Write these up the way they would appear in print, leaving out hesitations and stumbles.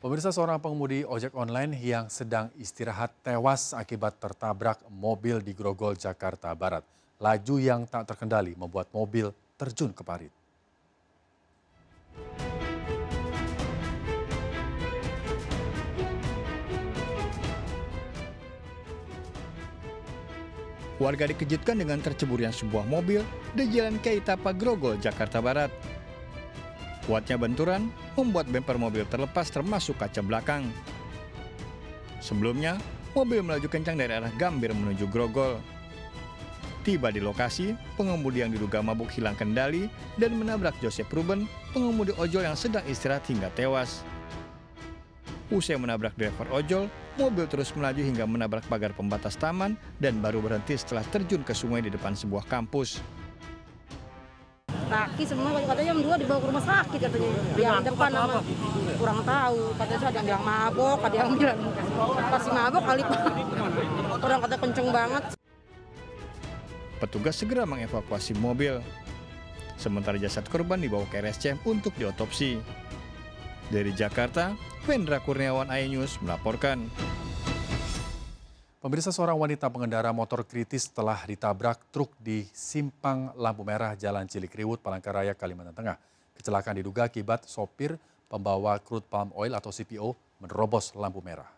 Pemirsa, seorang pengemudi ojek online yang sedang istirahat tewas akibat tertabrak mobil di Grogol, Jakarta Barat. Laju yang tak terkendali membuat mobil terjun ke parit. Warga dikejutkan dengan terceburnya sebuah mobil di Jalan Kiai Tapa, Grogol, Jakarta Barat. Kuatnya benturan membuat bemper mobil terlepas termasuk kaca belakang. Sebelumnya, mobil melaju kencang dari arah Gambir menuju Grogol. Tiba di lokasi, pengemudi yang diduga mabuk hilang kendali dan menabrak Joseph Ruben, pengemudi ojol yang sedang istirahat hingga tewas. Usai menabrak driver ojol, mobil terus melaju hingga menabrak pagar pembatas taman dan baru berhenti setelah terjun ke sungai di depan sebuah kampus. Kaki semua katanya jam 2 dibawa ke rumah sakit katanya. Yang depan apa? Kurang tahu. Katanya ada yang bilang mabok, ada yang bilang pasti mabok kali. Orang kata kenceng banget. Petugas segera mengevakuasi mobil. Sementara jasad korban dibawa ke RSCM untuk diotopsi. Dari Jakarta, Wendra Kurniawan, iNews melaporkan. Pemirsa, seorang wanita pengendara motor kritis setelah ditabrak truk di Simpang Lampu Merah Jalan Cilikriwut, Palangkaraya, Kalimantan Tengah. Kecelakaan diduga akibat sopir pembawa crude palm oil atau CPO menerobos lampu merah.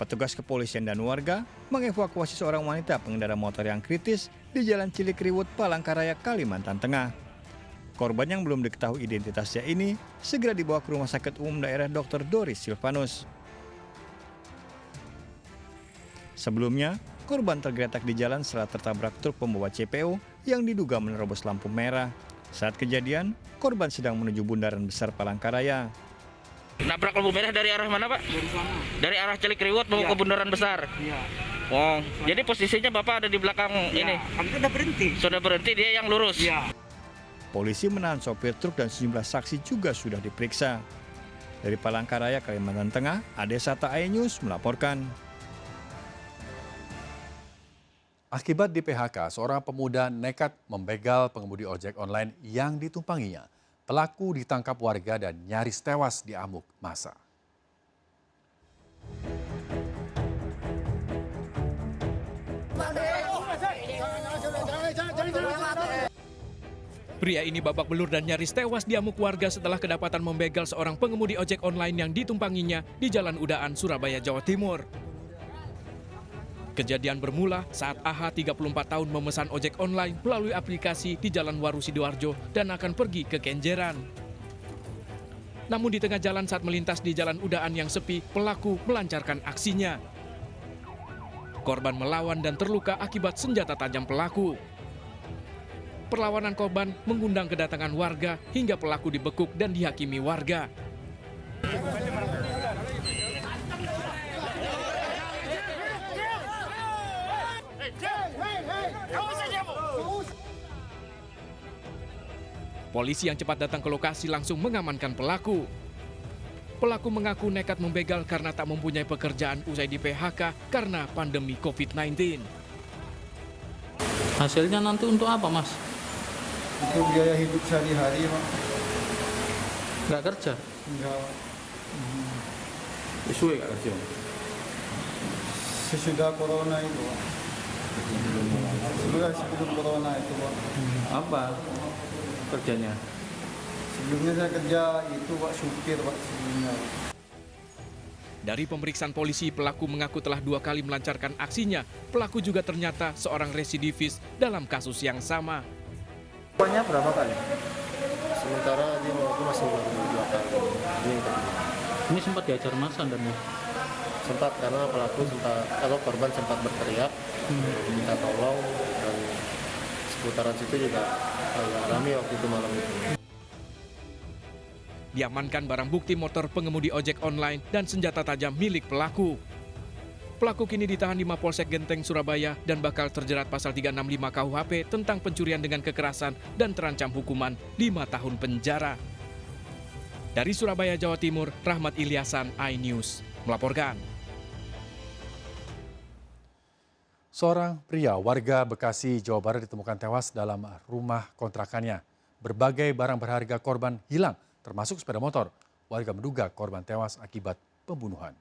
Petugas kepolisian dan warga mengevakuasi seorang wanita pengendara motor yang kritis di Jalan Cilikriwut, Palangkaraya, Kalimantan Tengah. Korban yang belum diketahui identitasnya ini segera dibawa ke Rumah Sakit Umum Daerah Dr. Doris Silvanus. Sebelumnya, korban tergeletak di jalan setelah tertabrak truk pembawa CPO yang diduga menerobos lampu merah. Saat kejadian, korban sedang menuju Bundaran Besar Palangkaraya. Nabrak lampu merah dari arah mana, Pak? Dari sana. Dari arah Cilikriwut mau ke Bundaran Besar. Iya. Oh, jadi posisinya Bapak ada di belakang ini. Kami sudah berhenti. Sudah berhenti, dia yang lurus. Iya. Polisi menahan sopir truk dan sejumlah saksi juga sudah diperiksa. Dari Palangkaraya, Kalimantan Tengah, Ade Sata, iNews melaporkan. Akibat di PHK, seorang pemuda nekat membegal pengemudi ojek online yang ditumpanginya. Pelaku ditangkap warga dan nyaris tewas di amuk massa. Pria ini babak belur dan nyaris tewas di amuk warga setelah kedapatan membegal seorang pengemudi ojek online yang ditumpanginya di Jalan Udaan, Surabaya, Jawa Timur. Kejadian bermula saat AH 34 tahun memesan ojek online melalui aplikasi di Jalan Waru Sidoarjo dan akan pergi ke Kenjeran. Namun di tengah jalan saat melintas di Jalan Udaan yang sepi, pelaku melancarkan aksinya. Korban melawan dan terluka akibat senjata tajam pelaku. Perlawanan korban mengundang kedatangan warga hingga pelaku dibekuk dan dihakimi warga. Polisi yang cepat datang ke lokasi langsung mengamankan pelaku. Pelaku mengaku nekat membegal karena tak mempunyai pekerjaan usai di PHK karena pandemi COVID-19. Hasilnya nanti untuk apa, Mas? Untuk biaya hidup sehari-hari, Pak. Nggak kerja? Enggak. Isu nggak kerja? Sesudah corona itu, Pak. Sebelum corona itu, Pak. Apa kerjanya? Sebelumnya saya kerja itu, Pak, supir, Pak, sebelumnya. Dari pemeriksaan polisi, pelaku mengaku telah 2 kali melancarkan aksinya. Pelaku juga ternyata seorang residivis dalam kasus yang sama. Uangnya berapa kali? Sementara dia mengaku masih baru 2 kali. Ini sempat diajar massa dan Sempat karena korban sempat berteriak, minta tolong, dan seputaran situ juga agak ramai waktu itu malam itu. Diamankan barang bukti motor pengemudi ojek online dan senjata tajam milik pelaku. Pelaku kini ditahan di Mapolsek Genteng, Surabaya dan bakal terjerat pasal 365 KUHP tentang pencurian dengan kekerasan dan terancam hukuman 5 tahun penjara. Dari Surabaya, Jawa Timur, Rahmat Ilyasan, iNews melaporkan. Seorang pria warga Bekasi, Jawa Barat ditemukan tewas dalam rumah kontrakannya. berbagai barang berharga korban hilang, termasuk sepeda motor. Warga menduga korban tewas akibat pembunuhan.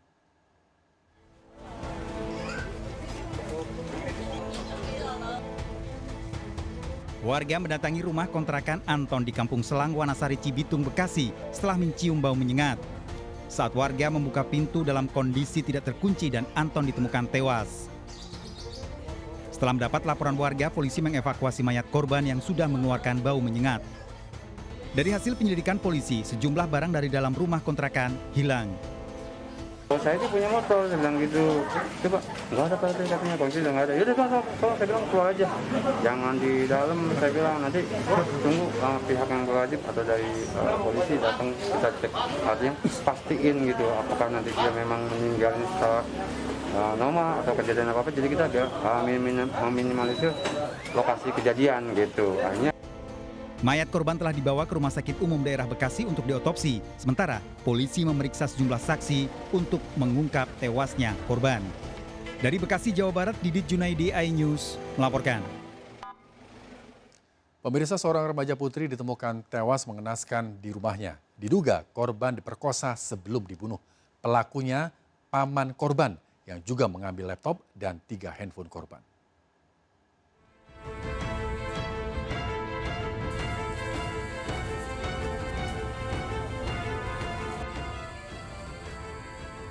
Warga mendatangi rumah kontrakan Anton di Kampung Selang, Wanasari, Cibitung, Bekasi setelah mencium bau menyengat. Saat warga membuka pintu dalam kondisi tidak terkunci dan Anton ditemukan tewas. Setelah mendapat laporan warga, polisi mengevakuasi mayat korban yang sudah mengeluarkan bau menyengat. Dari hasil penyelidikan polisi, sejumlah barang dari dalam rumah kontrakan hilang. Saya itu punya motor, saya bilang gitu. Coba, nggak ada Pak, katanya polisi udah nggak ada. Yaudah, tolong, saya bilang keluar aja. Jangan di dalam, saya bilang nanti tunggu pihak yang berwajib atau dari polisi datang kita cek. Artinya pastiin gitu, apakah nanti dia memang meninggal setelah normal atau kejadian apa-apa. Jadi kita agak meminimalisir lokasi kejadian gitu. Akhirnya Mayat korban telah dibawa ke Rumah Sakit Umum Daerah Bekasi untuk diotopsi. Sementara, polisi memeriksa sejumlah saksi untuk mengungkap tewasnya korban. Dari Bekasi, Jawa Barat, Didit Junaidi, iNews melaporkan. Pemirsa, seorang remaja putri ditemukan tewas mengenaskan di rumahnya. Diduga korban diperkosa sebelum dibunuh. Pelakunya paman korban yang juga mengambil laptop dan 3 handphone korban.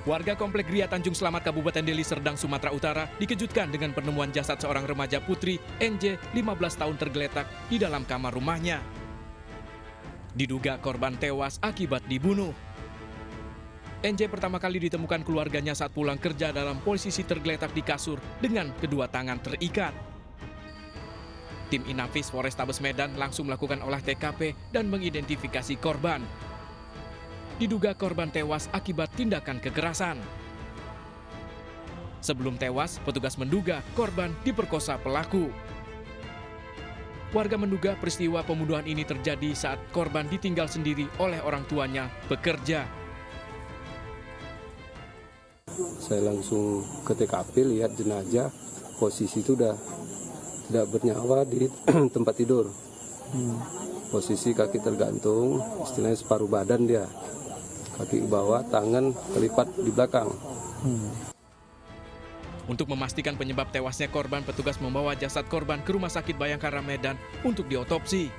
Warga Komplek Gria Tanjung Selamat Kabupaten Deli Serdang, Sumatera Utara dikejutkan dengan penemuan jasad seorang remaja putri NJ 15 tahun tergeletak di dalam kamar rumahnya. Diduga korban tewas akibat dibunuh. NJ pertama kali ditemukan keluarganya saat pulang kerja dalam posisi tergeletak di kasur dengan kedua tangan terikat. Tim Inafis Polrestabes Medan langsung melakukan olah TKP dan mengidentifikasi korban. Diduga korban tewas akibat tindakan kekerasan. Sebelum tewas, petugas menduga korban diperkosa pelaku. Warga menduga peristiwa pembunuhan ini terjadi saat korban ditinggal sendiri oleh orang tuanya bekerja. Saya langsung ke TKP, lihat jenazah, posisi itu udah tidak bernyawa di tempat tidur. Posisi kaki tergantung, istilahnya separuh badan dia. Kaki bawah, tangan terlipat di belakang. Untuk memastikan penyebab tewasnya korban, petugas membawa jasad korban ke Rumah Sakit Bayangkara Medan untuk diotopsi.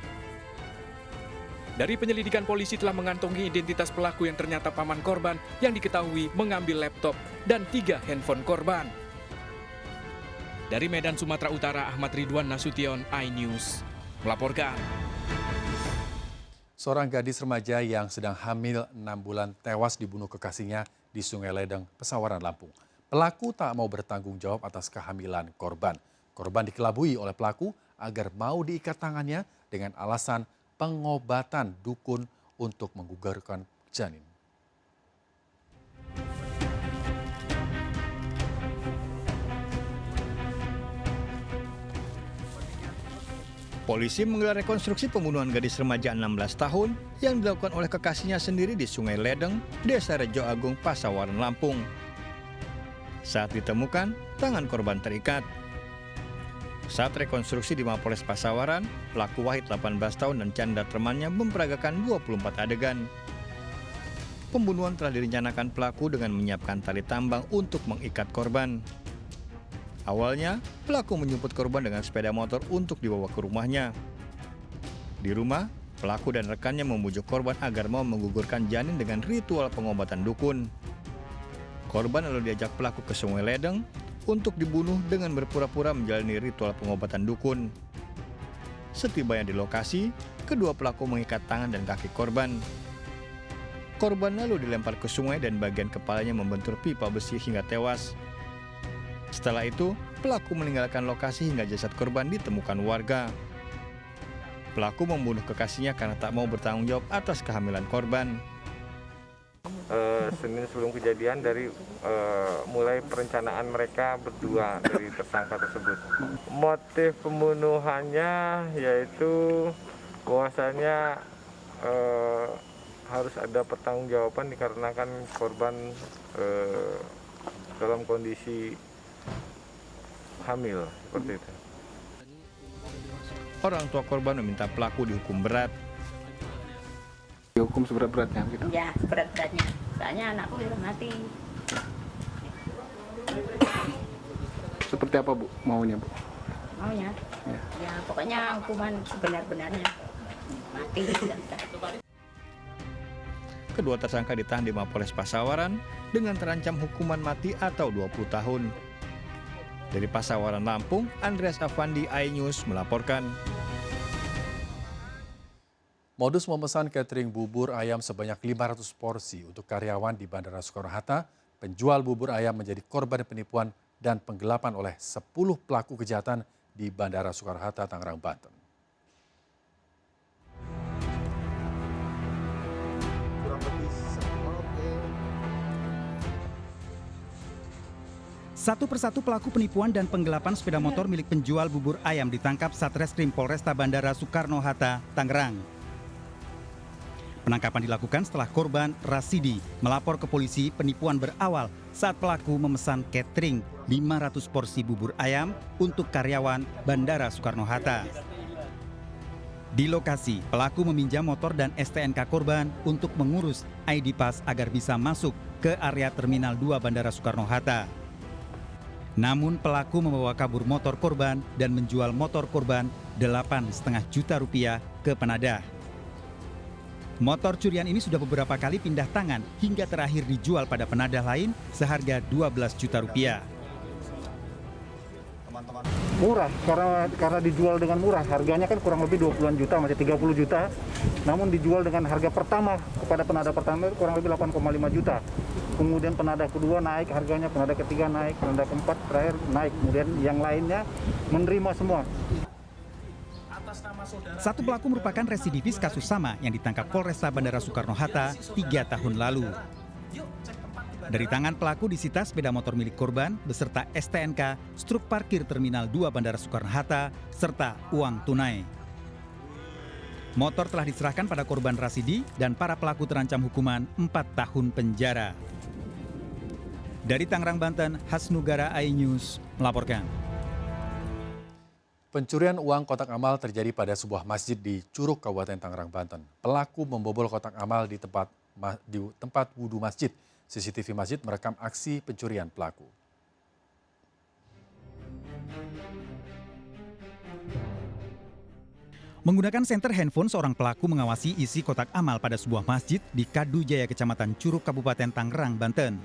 Dari penyelidikan, polisi telah mengantongi identitas pelaku yang ternyata paman korban yang diketahui mengambil laptop dan 3 handphone korban. Dari Medan, Sumatera Utara, Ahmad Ridwan Nasution, iNews melaporkan. Seorang gadis remaja yang sedang hamil 6 bulan tewas dibunuh kekasihnya di Sungai Ledeng, Pesawaran, Lampung. Pelaku tak mau bertanggung jawab atas kehamilan korban. Korban dikelabui oleh pelaku agar mau diikat tangannya dengan alasan pengobatan dukun untuk menggugurkan janin. Polisi menggelar rekonstruksi pembunuhan gadis remaja 16 tahun yang dilakukan oleh kekasihnya sendiri di Sungai Ledeng, Desa Rejo Agung, Pasawaran, Lampung. Saat ditemukan, tangan korban terikat. Saat rekonstruksi di Mapolres Pasawaran, pelaku Wahid 18 tahun dan Chandra temannya memperagakan 24 adegan. Pembunuhan telah direncanakan pelaku dengan menyiapkan tali tambang untuk mengikat korban. Awalnya, pelaku menjemput korban dengan sepeda motor untuk dibawa ke rumahnya. Di rumah, pelaku dan rekannya membujuk korban agar mau menggugurkan janin dengan ritual pengobatan dukun. Korban lalu diajak pelaku ke Sungai Ledeng untuk dibunuh dengan berpura-pura menjalani ritual pengobatan dukun. Setibanya di lokasi, kedua pelaku mengikat tangan dan kaki korban. Korban lalu dilempar ke sungai dan bagian kepalanya membentur pipa besi hingga tewas. Setelah itu, pelaku meninggalkan lokasi hingga jasad korban ditemukan warga. Pelaku membunuh kekasihnya karena tak mau bertanggung jawab atas kehamilan korban. Senin sebelum kejadian dari mulai perencanaan mereka berdua dari tersangka tersebut. Motif pembunuhannya yaitu bahwasanya harus ada pertanggungjawaban dikarenakan korban dalam kondisi hamil seperti itu. orang tua korban meminta pelaku dihukum berat. Dihukum seberat-beratnya gitu? Ya, seberat-beratnya. Soalnya anakku udah mati. Seperti apa Bu maunya Bu? Maunya? Ya pokoknya hukuman sebenar-benarnya. Mati. Kedua tersangka ditahan di Mapolres Pasawaran dengan terancam hukuman mati atau 20 tahun. Dari Pasawaran, Lampung, Andreas Afandi, iNews melaporkan. Modus memesan catering bubur ayam sebanyak 500 porsi untuk karyawan di Bandara Soekarno-Hatta, penjual bubur ayam menjadi korban penipuan dan penggelapan oleh 10 pelaku kejahatan di Bandara Soekarno-Hatta, Tangerang, Banten. Satu persatu pelaku penipuan dan penggelapan sepeda motor milik penjual bubur ayam ditangkap Satreskrim Polresta Bandara Soekarno-Hatta, Tangerang. Penangkapan dilakukan setelah korban Rasidi melapor ke polisi penipuan berawal saat pelaku memesan catering 500 porsi bubur ayam untuk karyawan Bandara Soekarno-Hatta. Di lokasi, pelaku meminjam motor dan STNK korban untuk mengurus ID Pass agar bisa masuk ke area Terminal 2 Bandara Soekarno-Hatta. Namun pelaku membawa kabur motor korban dan menjual motor korban 8,5 juta rupiah ke penadah. Motor curian ini sudah beberapa kali pindah tangan hingga terakhir dijual pada penadah lain seharga 12 juta rupiah. Murah, karena dijual dengan murah. Harganya kan kurang lebih 20-an juta, masih 30 juta. Namun dijual dengan harga pertama kepada penadah pertama kurang lebih 8,5 juta. Kemudian penadah kedua naik harganya, penadah ketiga naik, penadah keempat terakhir naik. Kemudian yang lainnya menerima semua. Satu pelaku merupakan residivis kasus sama yang ditangkap Polresta Bandara Soekarno-Hatta 3 tahun lalu. Dari tangan pelaku disita sepeda motor milik korban beserta STNK, struk parkir Terminal 2 Bandara Soekarno-Hatta, serta uang tunai. Motor telah diserahkan pada korban Rasidi dan para pelaku terancam hukuman 4 tahun penjara. Dari Tangerang, Banten, Hasnugara, iNews melaporkan. Pencurian uang kotak amal terjadi pada sebuah masjid di Curug, Kabupaten Tangerang, Banten. Pelaku membobol kotak amal di tempat wudhu masjid. CCTV masjid merekam aksi pencurian pelaku. Menggunakan senter handphone, seorang pelaku mengawasi isi kotak amal pada sebuah masjid di Kadu Jaya, Kecamatan Curug, Kabupaten Tangerang, Banten.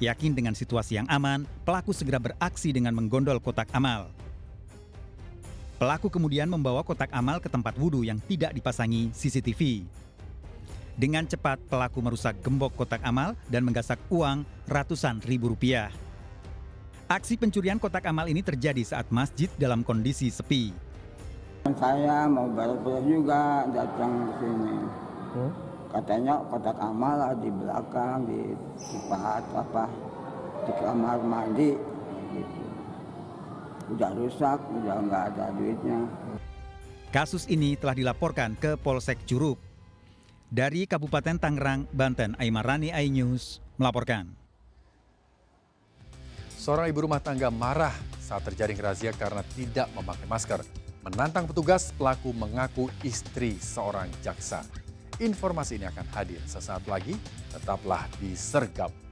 Yakin dengan situasi yang aman, pelaku segera beraksi dengan menggondol kotak amal. Pelaku kemudian membawa kotak amal ke tempat wudhu yang tidak dipasangi CCTV. Dengan cepat, pelaku merusak gembok kotak amal dan menggasak uang ratusan ribu rupiah. Aksi pencurian kotak amal ini terjadi saat masjid dalam kondisi sepi. Saya mau beres-beres juga datang ke sini. Katanya kotak amal di belakang, di tempat di kamar mandi. Gitu. Udah rusak, udah nggak ada duitnya. Kasus ini telah dilaporkan ke Polsek Curug. Dari Kabupaten Tangerang, Banten, Aimarani, iNews melaporkan. Seorang ibu rumah tangga marah saat terjaring razia karena tidak memakai masker. Menantang petugas, pelaku mengaku istri seorang jaksa. Informasi ini akan hadir sesaat lagi, tetaplah di Sergap.